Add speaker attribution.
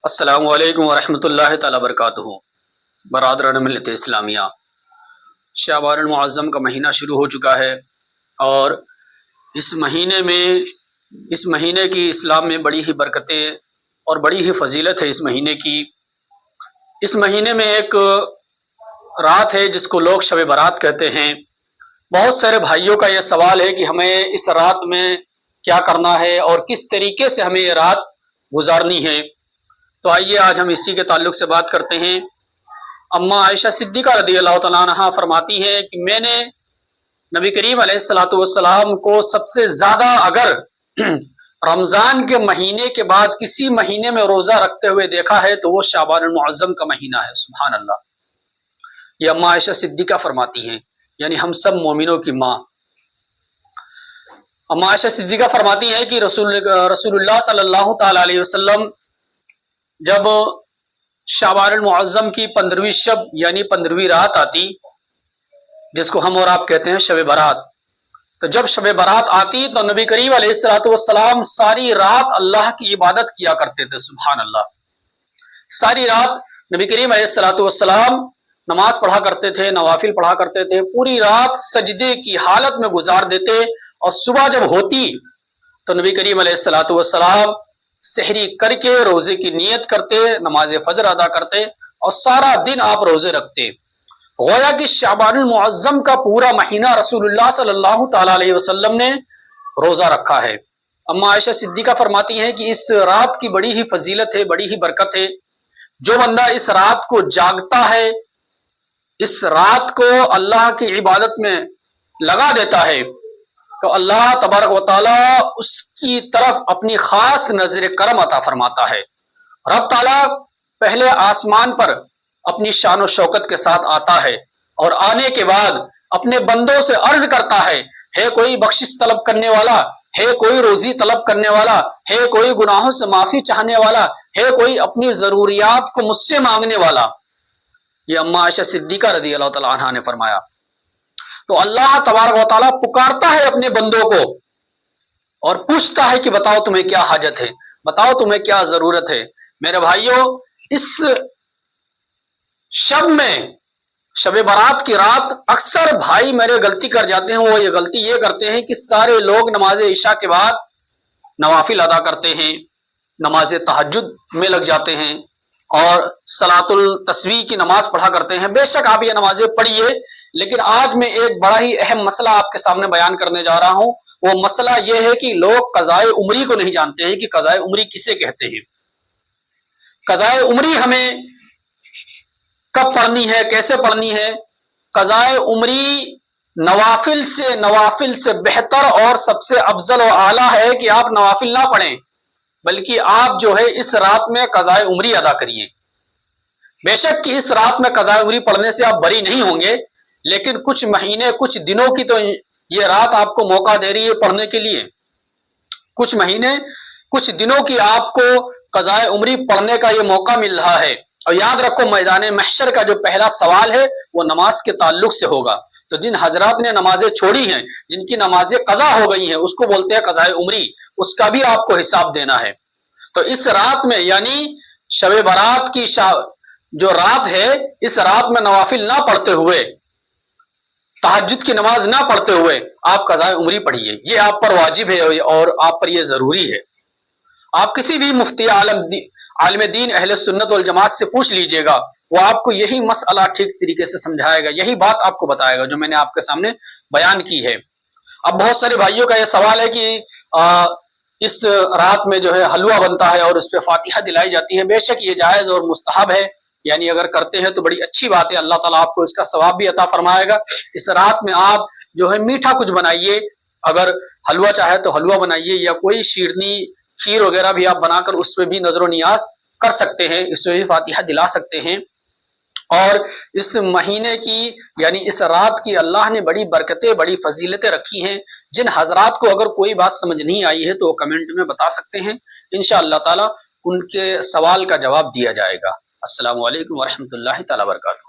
Speaker 1: السلام علیکم ورحمۃ اللہ تعالی وبرکاتہ۔ برادران ملت اسلامیہ، شعبان المعظم کا مہینہ شروع ہو چکا ہے، اور اس مہینے کی اسلام میں بڑی ہی برکتیں اور بڑی ہی فضیلت ہے۔ اس مہینے میں ایک رات ہے جس کو لوگ شب برات کہتے ہیں۔ بہت سارے بھائیوں کا یہ سوال ہے کہ ہمیں اس رات میں کیا کرنا ہے اور کس طریقے سے ہمیں یہ رات گزارنی ہے۔ تو آئیے آج ہم اسی کے تعلق سے بات کرتے ہیں۔ اماں عائشہ صدیقہ رضی اللہ تعالیٰ عنہا فرماتی ہیں کہ میں نے نبی کریم علیہ الصلوۃ والسلام کو سب سے زیادہ اگر رمضان کے مہینے کے بعد کسی مہینے میں روزہ رکھتے ہوئے دیکھا ہے تو وہ شعبان المعظم کا مہینہ ہے۔ سبحان اللہ، یہ اماں عائشہ صدیقہ فرماتی ہیں، یعنی ہم سب مومنوں کی ماں۔ اماں عائشہ صدیقہ فرماتی ہیں کہ رسول اللہ صلی اللہ تعالی علیہ وسلم جب شعبان المعظم کی 15ویں شب یعنی 15ویں رات آتی، جس کو ہم اور آپ کہتے ہیں شب برات، تو جب شب برات آتی تو نبی کریم علیہ الصلوۃ والسلام ساری رات اللہ کی عبادت کیا کرتے تھے۔ سبحان اللہ، ساری رات نبی کریم علیہ الصلوۃ والسلام نماز پڑھا کرتے تھے، نوافل پڑھا کرتے تھے، پوری رات سجدے کی حالت میں گزار دیتے، اور صبح جب ہوتی تو نبی کریم علیہ الصلوۃ والسلام سحری کر کے روزے کی نیت کرتے، نماز فجر ادا کرتے، اور سارا دن آپ روزے رکھتے۔ گویا کہ شعبان المعظم کا پورا مہینہ رسول اللہ صلی اللہ تعالی علیہ وسلم نے روزہ رکھا ہے۔ اماں عائشہ صدیقہ فرماتی ہیں کہ اس رات کی بڑی ہی فضیلت ہے، بڑی ہی برکت ہے۔ جو بندہ اس رات کو جاگتا ہے، اس رات کو اللہ کی عبادت میں لگا دیتا ہے، تو اللہ تبارک و تعالیٰ اس کی طرف اپنی خاص نظر کرم عطا فرماتا ہے۔ رب تعالیٰ پہلے آسمان پر اپنی شان و شوکت کے ساتھ آتا ہے، اور آنے کے بعد اپنے بندوں سے عرض کرتا ہے کوئی بخشش طلب کرنے والا، ہے کوئی روزی طلب کرنے والا، ہے کوئی گناہوں سے معافی چاہنے والا، ہے کوئی اپنی ضروریات کو مجھ سے مانگنے والا۔ یہ اماں عائشہ صدیقہ رضی اللہ تعالیٰ عنہا نے فرمایا۔ تو اللہ تبارک و تعالیٰ پکارتا ہے اپنے بندوں کو اور پوچھتا ہے کہ بتاؤ تمہیں کیا حاجت ہے، بتاؤ تمہیں کیا ضرورت ہے۔ میرے بھائیوں، اس شب میں، شب برات کی رات، اکثر بھائی میرے غلطی کر جاتے ہیں۔ وہ یہ غلطی یہ کرتے ہیں کہ سارے لوگ نماز عشاء کے بعد نوافل ادا کرتے ہیں، نماز تہجد میں لگ جاتے ہیں، اور صلاۃ التسبیح کی نماز پڑھا کرتے ہیں۔ بے شک آپ یہ نمازیں پڑھیے، لیکن آج میں ایک بڑا ہی اہم مسئلہ آپ کے سامنے بیان کرنے جا رہا ہوں۔ وہ مسئلہ یہ ہے کہ لوگ قضاء عمری کو نہیں جانتے ہیں کہ قضاء عمری کسے کہتے ہیں۔ قضاء عمری ہمیں کب پڑھنی ہے، کیسے پڑھنی ہے؟ قضاء عمری نوافل سے بہتر اور سب سے افضل و اعلیٰ ہے کہ آپ نوافل نہ پڑھیں، بلکہ آپ جو ہے اس رات میں قضاء عمری ادا کریے۔ بے شک کہ اس رات میں قضاء عمری پڑھنے سے آپ بری نہیں ہوں گے، لیکن کچھ مہینے، کچھ دنوں کی تو یہ رات آپ کو موقع دے رہی ہے پڑھنے کے لیے۔ کچھ مہینے، کچھ دنوں کی آپ کو قضاء عمری پڑھنے کا یہ موقع مل رہا ہے۔ اور یاد رکھو، میدان محشر کا جو پہلا سوال ہے وہ نماز کے تعلق سے ہوگا۔ تو جن حضرات نے نمازیں چھوڑی ہیں، جن کی نمازیں قضا ہو گئی ہیں، اس کو بولتے ہیں قضاء عمری، اس کا بھی آپ کو حساب دینا ہے۔ تو اس رات میں، یعنی شب برات کی جو رات ہے، اس رات میں نوافل نہ پڑھتے ہوئے، تہجد کی نماز نہ پڑھتے ہوئے آپ قضاء عمری پڑھیے۔ یہ آپ پر واجب ہے اور آپ پر یہ ضروری ہے۔ آپ کسی بھی مفتی عالم دین اہل سنت والجماعت سے پوچھ لیجئے گا، وہ آپ کو یہی مسئلہ ٹھیک طریقے سے سمجھائے گا، یہی بات آپ کو بتائے گا جو میں نے آپ کے سامنے بیان کی ہے۔ اب بہت سارے بھائیوں کا یہ سوال ہے کہ اس رات میں جو ہے حلوہ بنتا ہے اور اس پہ فاتحہ دلائی جاتی ہے۔ بے شک یہ جائز اور مستحب ہے، یعنی اگر کرتے ہیں تو بڑی اچھی بات ہے، اللہ تعالیٰ آپ کو اس کا ثواب بھی عطا فرمائے گا۔ اس رات میں آپ جو ہے میٹھا کچھ بنائیے، اگر حلوہ چاہے تو حلوہ بنائیے، یا کوئی شیرنی، کھیر وغیرہ بھی آپ بنا کر اس پہ بھی نظر و نیاز کر سکتے ہیں، اس میں بھی فاتحہ دلا سکتے ہیں۔ اور اس مہینے کی، یعنی اس رات کی اللہ نے بڑی برکتیں، بڑی فضیلتیں رکھی ہیں۔ جن حضرات کو اگر کوئی بات سمجھ نہیں آئی ہے تو وہ کمنٹ میں بتا سکتے ہیں، انشاءاللہ تعالی ان کے سوال کا جواب دیا جائے گا۔ السلام علیکم ورحمۃ اللہ تعالی وبرکاتہ۔